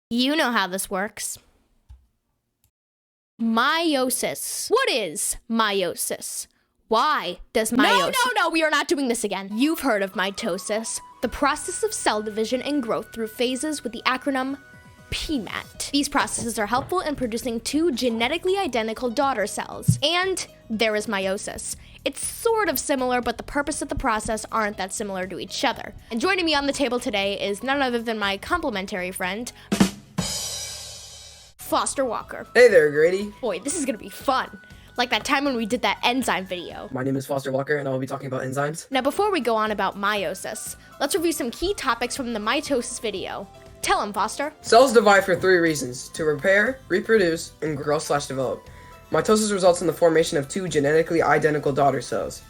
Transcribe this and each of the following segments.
You know how this works. Meiosis. What is meiosis? Why does meiosis— No, we are not doing this again. You've heard of mitosis, the process of cell division and growth through phases with the acronym PMAT. These processes are helpful in producing two genetically identical daughter cells. And there is meiosis. It's sort of similar, but the purpose of the process aren't that similar to each other. And joining me on the table today is none other than my complimentary friend, Foster Walker. Hey there, Grady. Boy, this is gonna be fun. Like that time when we did that enzyme video. My name is Foster Walker, and I'll be talking about enzymes. Now, before we go on about meiosis, let's review some key topics from the mitosis video. Tell him, Foster. Cells divide for three reasons: to repair, reproduce, and grow/develop. Mitosis results in the formation of two genetically identical daughter cells.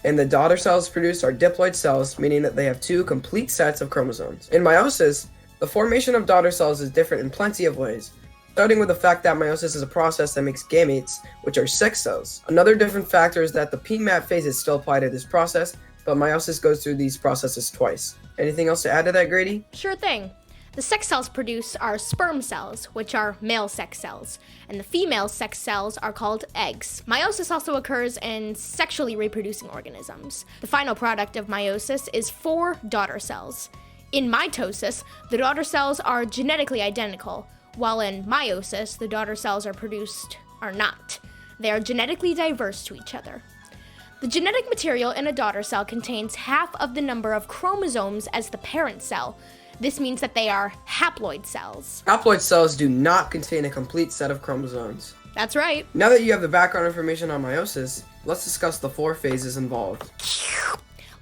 And the daughter cells produced are diploid cells, meaning that they have two complete sets of chromosomes. In meiosis, the formation of daughter cells is different in plenty of ways, starting with the fact that meiosis is a process that makes gametes, which are sex cells. Another different factor is that the PMAT phases still apply to this process, but meiosis goes through these processes twice. Anything else to add to that, Grady? Sure thing. The sex cells produced are sperm cells, which are male sex cells, and the female sex cells are called eggs. Meiosis also occurs in sexually reproducing organisms. The final product of meiosis is 4 daughter cells. In mitosis, the daughter cells are genetically identical, while in meiosis, the daughter cells are not. They are genetically diverse to each other. The genetic material in a daughter cell contains half of the number of chromosomes as the parent cell. This means that they are haploid cells. Haploid cells do not contain a complete set of chromosomes. That's right. Now that you have the background information on meiosis, let's discuss the 4 phases involved.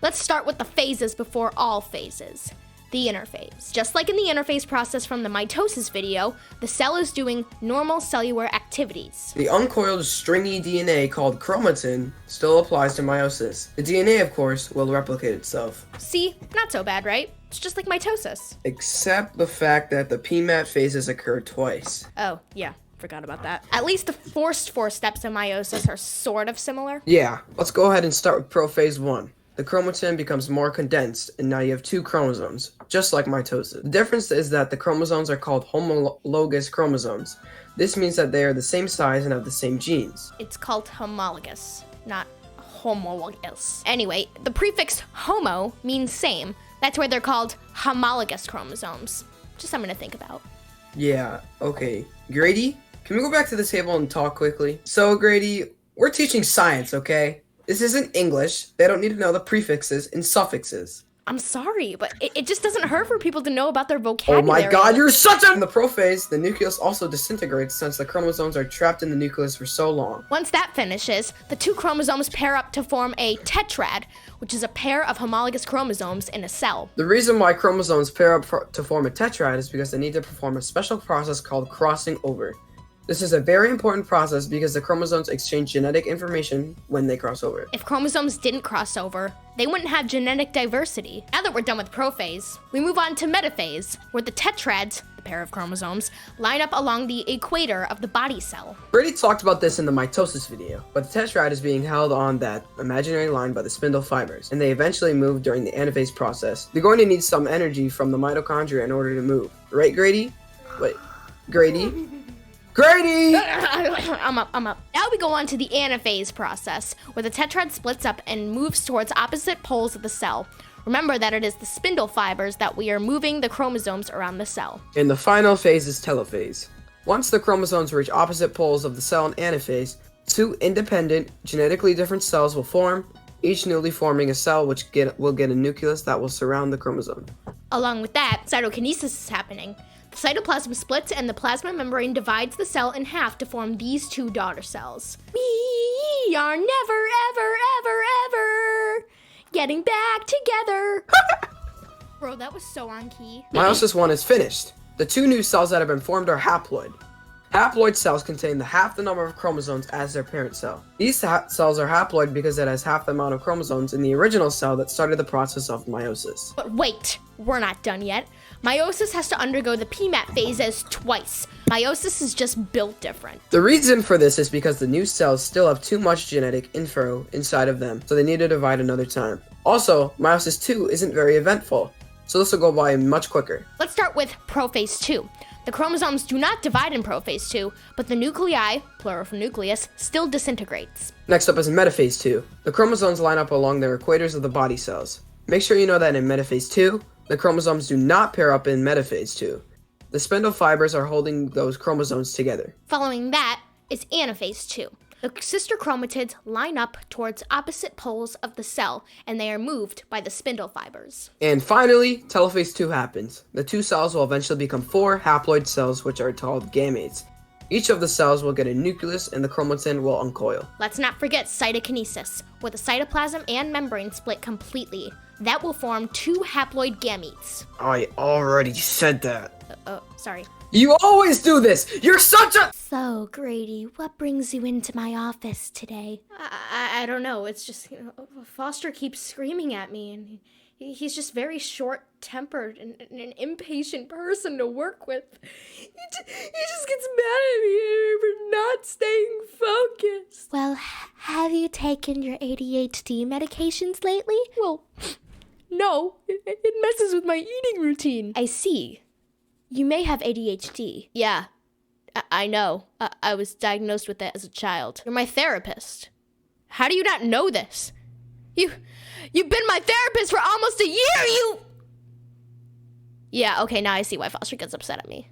Let's start with the phases before all phases. The interphase. Just like in the interphase process from the mitosis video, the cell is doing normal cellular activities. The uncoiled stringy DNA called chromatin still applies to meiosis. The DNA, of course, will replicate itself. See, not so bad, right? It's just like mitosis. Except the fact that the PMAT phases occur twice. Oh, yeah, forgot about that. At least the first 4 steps of meiosis are sort of similar. Yeah, let's go ahead and start with prophase 1. The chromatin becomes more condensed, and now you have 2 chromosomes, just like mitosis. The difference is that the chromosomes are called homologous chromosomes. This means that they are the same size and have the same genes. It's called homologous, not homologous. Anyway, the prefix homo means same. That's why they're called homologous chromosomes. Just something to think about. Yeah, okay. Grady, can we go back to the table and talk quickly? So, Grady, we're teaching science, okay? This isn't English. They don't need to know the prefixes and suffixes. I'm sorry, but it just doesn't hurt for people to know about their vocabulary. Oh my god, you're such a— In the prophase, the nucleus also disintegrates since the chromosomes are trapped in the nucleus for so long. Once that finishes, the 2 chromosomes pair up to form a tetrad, which is a pair of homologous chromosomes in a cell. The reason why chromosomes pair up to form a tetrad is because they need to perform a special process called crossing over. This is a very important process because the chromosomes exchange genetic information when they cross over. If chromosomes didn't cross over, they wouldn't have genetic diversity. Now that we're done with prophase, we move on to metaphase, where the tetrads, the pair of chromosomes, line up along the equator of the body cell. Grady talked about this in the mitosis video, but the tetrad is being held on that imaginary line by the spindle fibers, and they eventually move during the anaphase process. They're going to need some energy from the mitochondria in order to move. Right, Grady? Wait, Grady? Grady! I'm up. Now we go on to the anaphase process, where the tetrad splits up and moves towards opposite poles of the cell. Remember that it is the spindle fibers that we are moving the chromosomes around the cell. And the final phase is telophase. Once the chromosomes reach opposite poles of the cell in anaphase, 2 independent, genetically different cells will form, each newly forming a cell which will get a nucleus that will surround the chromosome. Along with that, cytokinesis is happening. The cytoplasm splits and the plasma membrane divides the cell in half to form these 2 daughter cells. We are never, ever getting back together. Bro, that was so on key. Meiosis 1 is finished. The 2 new cells that have been formed are haploid. Haploid cells contain half the number of chromosomes as their parent cell. These cells are haploid because it has half the amount of chromosomes in the original cell that started the process of meiosis. But wait, we're not done yet. Meiosis has to undergo the PMAT phases twice. Meiosis is just built different. The reason for this is because the new cells still have too much genetic info inside of them, so they need to divide another time. Also, meiosis 2 isn't very eventful, so this will go by much quicker. Let's start with prophase 2. The chromosomes do not divide in prophase 2, but the nuclei, plural for nucleus, still disintegrates. Next up is metaphase 2. The chromosomes line up along the equators of the body cells. Make sure you know that in metaphase 2, the chromosomes do not pair up in metaphase 2. The spindle fibers are holding those chromosomes together. Following that is anaphase 2. The sister chromatids line up towards opposite poles of the cell, and they are moved by the spindle fibers. And finally, telophase 2 happens. The two cells will eventually become 4 haploid cells, which are called gametes. Each of the cells will get a nucleus, and the chromatin will uncoil. Let's not forget cytokinesis, where the cytoplasm and membrane split completely. That will form 2 haploid gametes. I already said that. Sorry. You always do this! You're such a— So, Grady, what brings you into my office today? I don't know. It's just, Foster keeps screaming at me, and he's just very short-tempered and an impatient person to work with. He just gets mad at me for not staying focused. Well, have you taken your ADHD medications lately? Well, no. It messes with my eating routine. I see. You may have ADHD. Yeah, I know. I was diagnosed with that as a child. You're my therapist. How do you not know this? You've been my therapist for almost a year, Yeah, okay, now I see why Foster gets upset at me.